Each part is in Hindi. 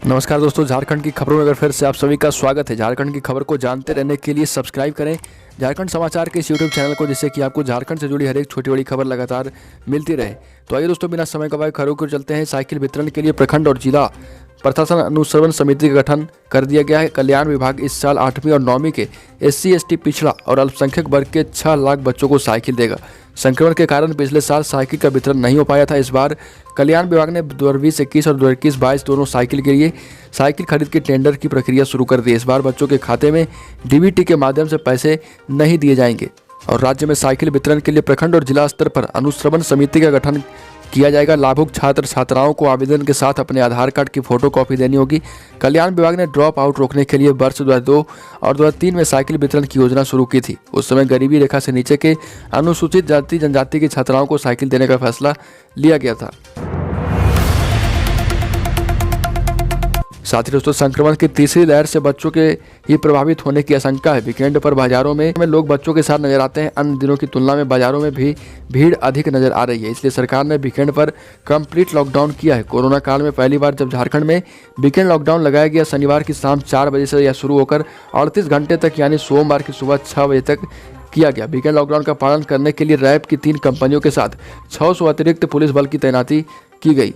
नमस्कार दोस्तों, झारखंड की खबरों में अगर फिर से आप सभी का स्वागत है। झारखंड की खबर को जानते रहने के लिए सब्सक्राइब करें झारखंड समाचार के इस यूट्यूब चैनल को, जिससे कि आपको झारखंड से जुड़ी हर एक छोटी बड़ी खबर लगातार मिलती रहे। तो आइए दोस्तों, बिना समय गवाए खबरों को चलते हैं। साइकिल वितरण के लिए प्रखंड और जिला प्रशासन अनुश्रवण समिति का गठन कर दिया गया है। कल्याण विभाग इस साल 8वीं और 9वीं के SC ST पिछड़ा और अल्पसंख्यक वर्ग के 6 लाख बच्चों को साइकिल देगा। संक्रमण के कारण पिछले साल साइकिल का वितरण नहीं हो पाया था। इस बार कल्याण विभाग ने 2020-21 और 2021-22 दोनों साइकिल के लिए साइकिल खरीद के टेंडर की प्रक्रिया शुरू कर दी। इस बार बच्चों के खाते में DBT के माध्यम से पैसे नहीं दिए जाएंगे और राज्य में साइकिल वितरण के लिए प्रखंड और जिला स्तर पर अनुश्रवण समिति का गठन किया जाएगा। लाभुक छात्र छात्राओं को आवेदन के साथ अपने आधार कार्ड की फोटोकॉपी देनी होगी। कल्याण विभाग ने ड्रॉप आउट रोकने के लिए वर्ष 2002 और 2003 में साइकिल वितरण की योजना शुरू की थी। उस समय गरीबी रेखा से नीचे के अनुसूचित जाति जनजाति की छात्राओं को साइकिल देने का फैसला लिया गया था। साथ ही दोस्तों, संक्रमण की तीसरी लहर से बच्चों के ही प्रभावित होने की आशंका है। वीकेंड पर बाजारों में लोग बच्चों के साथ नजर आते हैं। अन्य दिनों की तुलना में बाजारों में भी भीड़ अधिक नजर आ रही है, इसलिए सरकार ने वीकेंड पर कंप्लीट लॉकडाउन किया है। कोरोना काल में पहली बार जब झारखंड में वीकेंड लॉकडाउन लगाया गया, शनिवार की शाम 4 बजे से यह शुरू होकर 38 घंटे तक यानी सोमवार की सुबह 6 बजे तक किया गया। वीकेंड लॉकडाउन का पालन करने के लिए रैब की 3 कंपनियों के साथ 600 अतिरिक्त पुलिस बल की तैनाती की गई।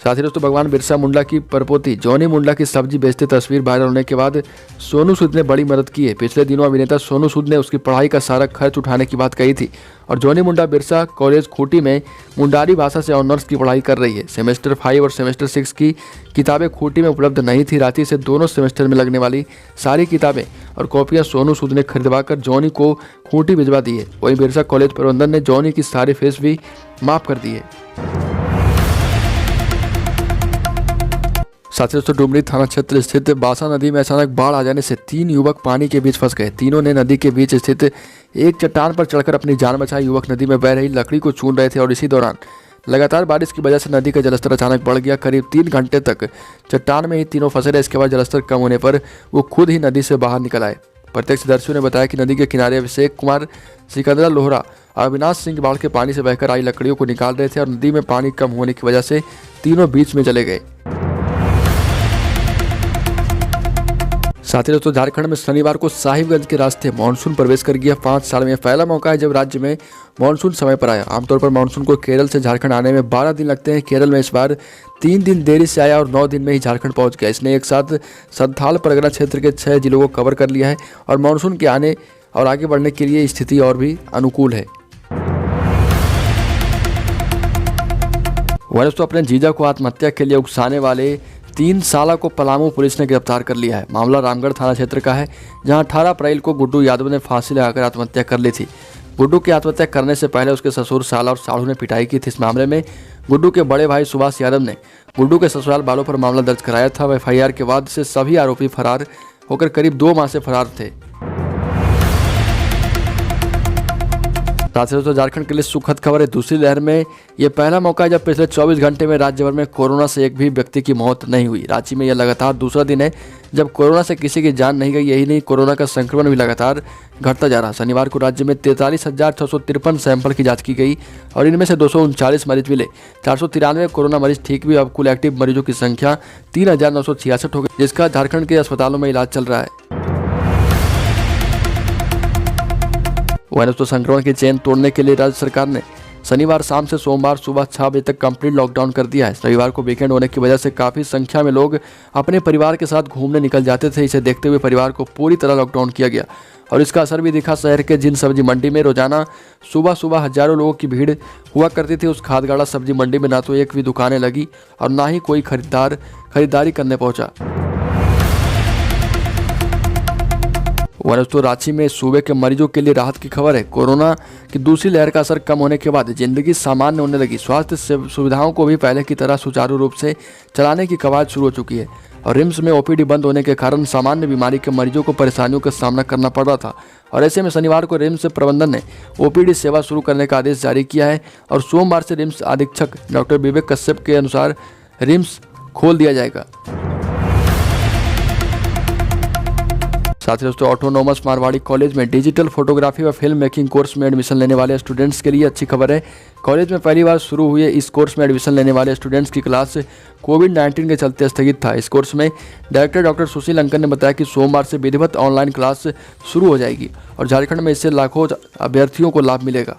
साथ ही दोस्तों, भगवान बिरसा मुंडा की परपोती जॉनी मुंडा की सब्जी बेचते तस्वीर वायरल होने के बाद सोनू सूद ने बड़ी मदद की है। पिछले दिनों अभिनेता सोनू सूद ने उसकी पढ़ाई का सारा खर्च उठाने की बात कही थी और जॉनी मुंडा बिरसा कॉलेज खूंटी में मुंडारी भाषा से ऑनर्स की पढ़ाई कर रही है। सेमेस्टर 5 और सेमेस्टर 6 की किताबें खूंटी में उपलब्ध नहीं थी। रांची से दोनों सेमेस्टर में लगने वाली सारी किताबें और कॉपियां सोनू सूद ने खरीदवा कर जॉनी को खूंटी भिजवा दी है। वहीं बिरसा कॉलेज प्रबंधन ने जॉनी की सारी फीस भी माफ कर दी है। साथ ही दोस्तों, डुमरी थाना क्षेत्र स्थित बासा नदी में अचानक बाढ़ आ जाने से 3 युवक पानी के बीच फंस गए। तीनों ने नदी के बीच स्थित एक चट्टान पर चढ़कर अपनी जान बचाई। युवक नदी में बह रही लकड़ी को चून रहे थे और इसी दौरान लगातार बारिश की वजह से नदी का जलस्तर अचानक बढ़ गया। करीब 3 घंटे तक चट्टान में ही तीनों फंसे रहे। इसके बाद जलस्तर कम होने पर वो खुद ही नदी से बाहर निकल आए। प्रत्यक्षदर्शियों ने बताया कि नदी के किनारे अभिषेक कुमार, सिकंदरा लोहरा, अविनाश सिंह बाढ़ के पानी से बहकर आई लकड़ियों को निकाल रहे थे और नदी में पानी कम होने की वजह से तीनों बीच में चले गए। साथ ही दोस्तों, झारखंड में शनिवार को साहिबगंज के रास्ते मानसून प्रवेश कर गया। 5 साल में पहला मौका है जब राज्य में मानसून समय पर आया। आमतौर पर मानसून को केरल से झारखंड आने में 12 दिन लगते हैं। केरल में इस बार 3 दिन देरी से आया और 9 दिन में ही झारखंड पहुंच गया। इसने एक साथ संथाल परगना क्षेत्र के 6 जिलों को कवर कर लिया है और मानसून के आने और आगे बढ़ने के लिए स्थिति और भी अनुकूल है। वह दोस्तों, अपने जीजा को आत्महत्या के लिए उकसाने वाले 3 साला को पलामू पुलिस ने गिरफ्तार कर लिया है। मामला रामगढ़ थाना क्षेत्र का है, जहां 18 अप्रैल को गुड्डू यादव ने फांसी लगाकर आत्महत्या कर ली थी। गुड्डू की आत्महत्या करने से पहले उसके ससुर साला और साढ़ू ने पिटाई की थी। इस मामले में गुड्डू के बड़े भाई सुभाष यादव ने गुड्डू के ससुराल वालों पर मामला दर्ज कराया था। FIR के बाद से सभी आरोपी फरार होकर करीब 2 माह से फरार थे। साथ ही दोस्तों, झारखंड के लिए सुखद खबर है। दूसरी लहर में यह पहला मौका है जब पिछले 24 घंटे में राज्य भर में कोरोना से एक भी व्यक्ति की मौत नहीं हुई। रांची में यह लगातार दूसरा दिन है जब कोरोना से किसी की जान नहीं गई। यही नहीं, कोरोना का संक्रमण भी लगातार घटता जा रहा। शनिवार को राज्य में 43,653 सैंपल की जांच की गई और इनमें से 239 मरीज मिले। 493 कोरोना मरीज ठीक भी। अब कुल एक्टिव मरीजों की संख्या 3,966 हो गई, जिसका झारखंड के अस्पतालों में इलाज चल रहा है। वह दोस्तों, संक्रमण की चेन तोड़ने के लिए राज्य सरकार ने शनिवार शाम से सोमवार सुबह 6 बजे तक कंप्लीट लॉकडाउन कर दिया है। रविवार को वीकेंड होने की वजह से काफ़ी संख्या में लोग अपने परिवार के साथ घूमने निकल जाते थे। इसे देखते हुए परिवार को पूरी तरह लॉकडाउन किया गया और इसका असर भी दिखा। शहर के जिन सब्जी मंडी में रोजाना सुबह सुबह हजारों लोगों की भीड़ हुआ करती थी, उस खादगाड़ा सब्जी मंडी में ना तो एक भी दुकानें लगी और ना ही कोई खरीदारी करने पहुंचा। दोस्तों, रांची में सूबे के मरीजों के लिए राहत की खबर है। कोरोना की दूसरी लहर का असर कम होने के बाद जिंदगी सामान्य होने लगी। स्वास्थ्य सुविधाओं को भी पहले की तरह सुचारू रूप से चलाने की कवायद शुरू हो चुकी है और रिम्स में OPD बंद होने के कारण सामान्य बीमारी के मरीजों को परेशानियों का सामना करना पड़ रहा था और ऐसे में शनिवार को रिम्स प्रबंधन ने OPD सेवा शुरू करने का आदेश जारी किया है और सोमवार से रिम्स अधीक्षक डॉक्टर विवेक कश्यप के अनुसार रिम्स खोल दिया जाएगा। साथ ही दोस्तों ऑटोनोमस मारवाड़ी कॉलेज में डिजिटल फोटोग्राफी व फिल्म मेकिंग कोर्स में एडमिशन लेने वाले स्टूडेंट्स के लिए अच्छी खबर है। कॉलेज में पहली बार शुरू हुए इस कोर्स में एडमिशन लेने वाले स्टूडेंट्स की क्लास कोविड-19 के चलते स्थगित था। इस कोर्स में डायरेक्टर डॉक्टर सुशील अंकन ने बताया कि सोमवार से विधिवत ऑनलाइन क्लास शुरू हो जाएगी और झारखंड में इससे लाखों अभ्यर्थियों को लाभ मिलेगा।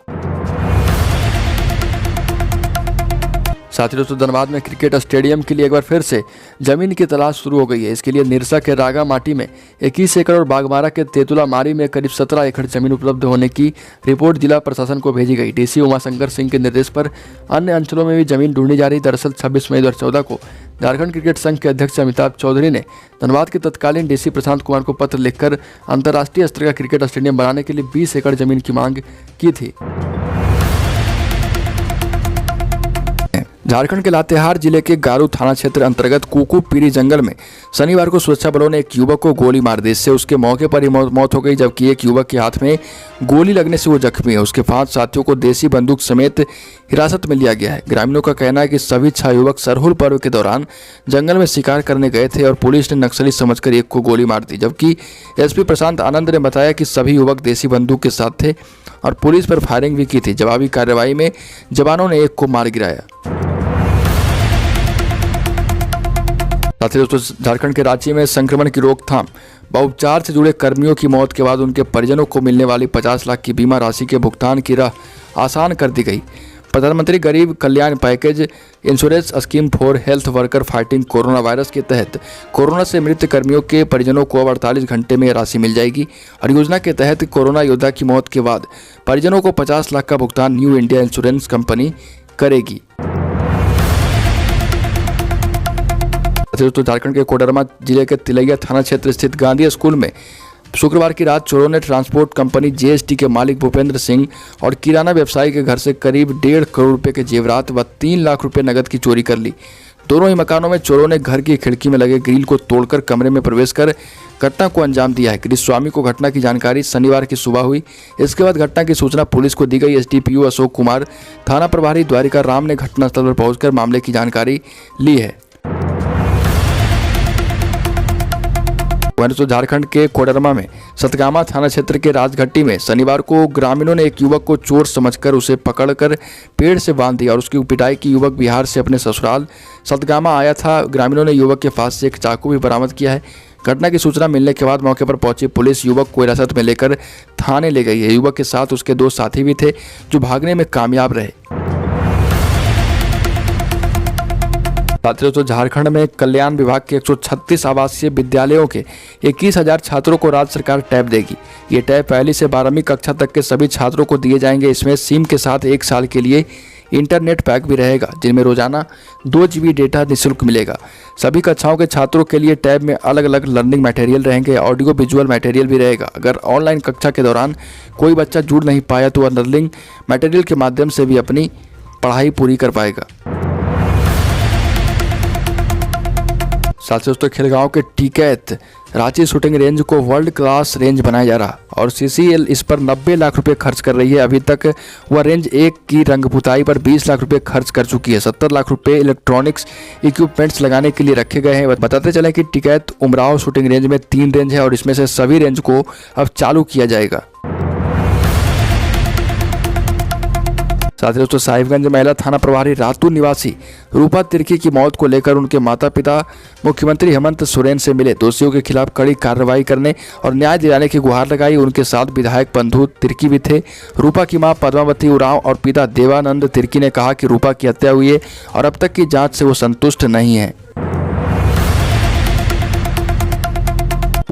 साथ ही दोस्तों धनबाद में क्रिकेट स्टेडियम के लिए एक बार फिर से जमीन की तलाश शुरू हो गई है। इसके लिए निरसा के रागा माटी में 21 एकड़ और बागमारा के तेतुला मारी में करीब 17 एकड़ जमीन उपलब्ध होने की रिपोर्ट जिला प्रशासन को भेजी गई। डीसी उमाशंकर सिंह के निर्देश पर अन्य अंचलों में भी जमीन ढूंढी जा रही। दरअसल 26 मई 2014 को झारखंड क्रिकेट संघ के अध्यक्ष अमिताभ चौधरी ने धनबाद के तत्कालीन डीसी प्रशांत कुमार को पत्र लिखकर अंतर्राष्ट्रीय स्तर का क्रिकेट स्टेडियम बनाने के लिए 20 एकड़ जमीन की मांग की थी। झारखंड के लातेहार जिले के गारू थाना क्षेत्र अंतर्गत कुकू पीरी जंगल में शनिवार को सुरक्षा बलों ने एक युवक को गोली मार दी। इससे उसके मौके पर ही मौत हो गई, जबकि एक युवक के हाथ में गोली लगने से वो जख्मी है। उसके 5 साथियों को देसी बंदूक समेत हिरासत में लिया गया है। ग्रामीणों का कहना है कि सभी 6 युवक सरहुल पर्व के दौरान जंगल में शिकार करने गए थे और पुलिस ने नक्सली समझकर एक को गोली मार दी, जबकि एसपी प्रशांत आनंद ने बताया कि सभी युवक देसी बंदूक के साथ थे और पुलिस पर फायरिंग भी की थी। जवाबी कार्रवाई में जवानों ने एक को मार गिराया। साथ ही दोस्तों झारखंड के रांची में संक्रमण की रोकथाम व उपचार से जुड़े कर्मियों की मौत के बाद उनके परिजनों को मिलने वाली 50 लाख की बीमा राशि के भुगतान की राह आसान कर दी गई। Pradhanmantri Garib Kalyan package insurance scheme for health worker fighting corona virus के तहत कोरोना से मृत कर्मियों के परिजनों को अब 48 घंटे में राशि मिल जाएगी और योजना के तहत कोरोना योद्धा की मौत के बाद परिजनों को 50 लाख का भुगतान न्यू इंडिया इंश्योरेंस कंपनी करेगी। दोस्तों झारखंड के कोडरमा जिले के तिलैया थाना क्षेत्र स्थित गांधी स्कूल में शुक्रवार की रात चोरों ने ट्रांसपोर्ट कंपनी जीएसटी के मालिक भूपेंद्र सिंह और किराना व्यवसायी के घर से करीब 1.5 करोड़ रुपए के जेवरात व 3 लाख रुपए नकद की चोरी कर ली। दोनों ही मकानों में चोरों ने घर की खिड़की में लगे ग्रिल को तोड़कर कमरे में प्रवेश कर घटना को अंजाम दिया है। गृह स्वामी को घटना की जानकारी शनिवार की सुबह हुई। इसके बाद घटना की सूचना पुलिस को दी गई। एसडीपीओ अशोक कुमार, थाना प्रभारी द्वारिका राम ने घटनास्थल पर पहुंचकर मामले की जानकारी ली है। तो झारखंड के कोडरमा में सतगामा थाना क्षेत्र के राजघट्टी में शनिवार को ग्रामीणों ने एक युवक को चोर समझकर उसे पकड़कर पेड़ से बांध दिया और उसकी पिटाई की। युवक बिहार से अपने ससुराल सतगामा आया था। ग्रामीणों ने युवक के पास से एक चाकू भी बरामद किया है। घटना की सूचना मिलने के बाद मौके पर पहुंची पुलिस युवक को हिरासत में लेकर थाने ले गई है। युवक के साथ उसके 2 साथी भी थे जो भागने में कामयाब रहे। साथ ही दोस्तों झारखंड में कल्याण विभाग के 136 आवासीय विद्यालयों के 21,000 छात्रों को राज्य सरकार टैब देगी। ये टैब 1ली से 12वीं कक्षा तक के सभी छात्रों को दिए जाएंगे। इसमें सिम के साथ 1 साल के लिए इंटरनेट पैक भी रहेगा, जिनमें रोजाना 2 GB डेटा निःशुल्क मिलेगा। सभी कक्षाओं के छात्रों के लिए टैब में अलग अलग लर्निंग मटेरियल रहेंगे। ऑडियो विजुअल मटेरियल भी रहेगा। अगर ऑनलाइन कक्षा के दौरान कोई बच्चा जुड़ नहीं पाया तो वह लर्निंग मटेरियल के माध्यम से भी अपनी पढ़ाई पूरी कर पाएगा। साथ ही दोस्तों खिलगांव के टिकैत रांची शूटिंग रेंज को वर्ल्ड क्लास रेंज बनाया जा रहा और CCL इस पर 90 लाख रुपए खर्च कर रही है। अभी तक वह रेंज 1 की रंग पुताई पर 20 लाख रुपए खर्च कर चुकी है। 70 लाख रुपए इलेक्ट्रॉनिक्स इक्विपमेंट्स लगाने के लिए रखे गए हैं। बताते चलें कि टिकैत उमराव शूटिंग रेंज में 3 रेंज है और इसमें से सभी रेंज को अब चालू किया जाएगा। साथ ही दोस्तों साहिबगंज महिला थाना प्रभारी रातू निवासी रूपा तिर्की की मौत को लेकर उनके माता पिता मुख्यमंत्री हेमंत सोरेन से मिले। दोषियों के खिलाफ कड़ी कार्रवाई करने और न्याय दिलाने की गुहार लगाई। उनके साथ विधायक बंधु तिर्की भी थे। रूपा की मां पद्मावती उरांव और पिता देवानंद तिर्की ने कहा कि रूपा की हत्या हुई है और अब तक की जांच से वो संतुष्ट नहीं है।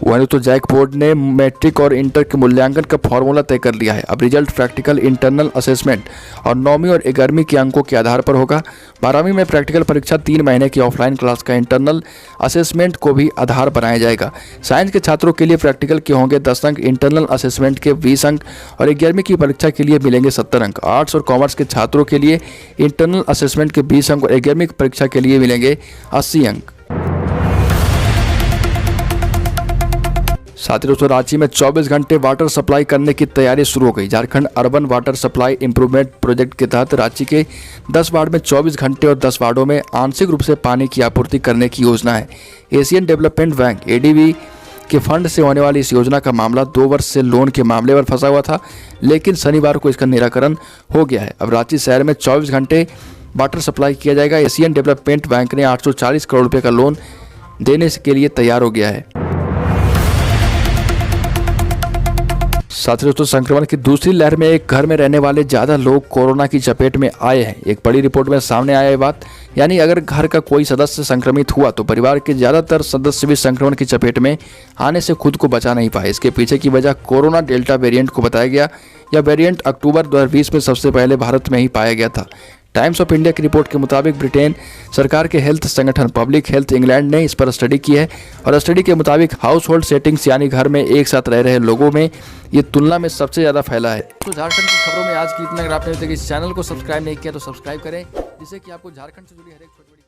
वहीं तो जैक बोर्ड ने मैट्रिक और इंटर के मूल्यांकन का फॉर्मूला तय कर लिया है। अब रिजल्ट प्रैक्टिकल इंटरनल असेसमेंट और 9वीं और 11वीं के अंकों के आधार पर होगा। 12वीं में प्रैक्टिकल परीक्षा 3 महीने की ऑफलाइन क्लास का इंटरनल असेसमेंट को भी आधार बनाया जाएगा। साइंस के छात्रों के लिए प्रैक्टिकल के होंगे 10 अंक, इंटरनल असेसमेंट के 20 अंक और 11वीं की परीक्षा के लिए मिलेंगे 70 अंक। आर्ट्स और कॉमर्स के छात्रों के लिए इंटरनल असेसमेंट के 20 अंक और 11वीं की परीक्षा के लिए मिलेंगे 80 अंक। साथ ही दोस्तों रांची में 24 घंटे वाटर सप्लाई करने की तैयारी शुरू हो गई। Jharkhand urban water supply improvement project के तहत रांची के 10 वार्ड में 24 घंटे और 10 वार्डों में आंशिक रूप से पानी की आपूर्ति करने की योजना है। एशियन डेवलपमेंट बैंक ADB कि फंड से होने वाली इस योजना का मामला 2 वर्ष से लोन के मामले पर फंसा हुआ था, लेकिन शनिवार को इसका निराकरण हो गया है। अब रांची शहर में 24 घंटे वाटर सप्लाई किया जाएगा। एशियन डेवलपमेंट बैंक ने 840 करोड़ रुपए का लोन देने के लिए तैयार हो गया है। साथ ही दोस्तों, संक्रमण की दूसरी लहर में एक घर में रहने वाले ज़्यादा लोग कोरोना की चपेट में आए हैं। एक बड़ी रिपोर्ट में सामने आया है बात, यानी अगर घर का कोई सदस्य संक्रमित हुआ तो परिवार के ज़्यादातर सदस्य भी संक्रमण की चपेट में आने से खुद को बचा नहीं पाए। इसके पीछे की वजह कोरोना डेल्टा वेरिएंट को बताया गया। यह वेरिएंट अक्टूबर 2020 में सबसे पहले भारत में ही पाया गया था। टाइम्स ऑफ इंडिया की रिपोर्ट के मुताबिक ब्रिटेन सरकार के हेल्थ संगठन पब्लिक हेल्थ इंग्लैंड ने इस पर स्टडी की है और स्टडी के मुताबिक हाउस होल्ड सेटिंग्स यानी घर में एक साथ रह रहे लोगों में ये तुलना में सबसे ज़्यादा फैला है। तो झारखंड की खबरों में आज की इतना। अगर आपने इस चैनल को सब्सक्राइब नहीं किया तो सब्सक्राइब करें, जिससे कि आपको झारखंड से जुड़ी हर एक छोटी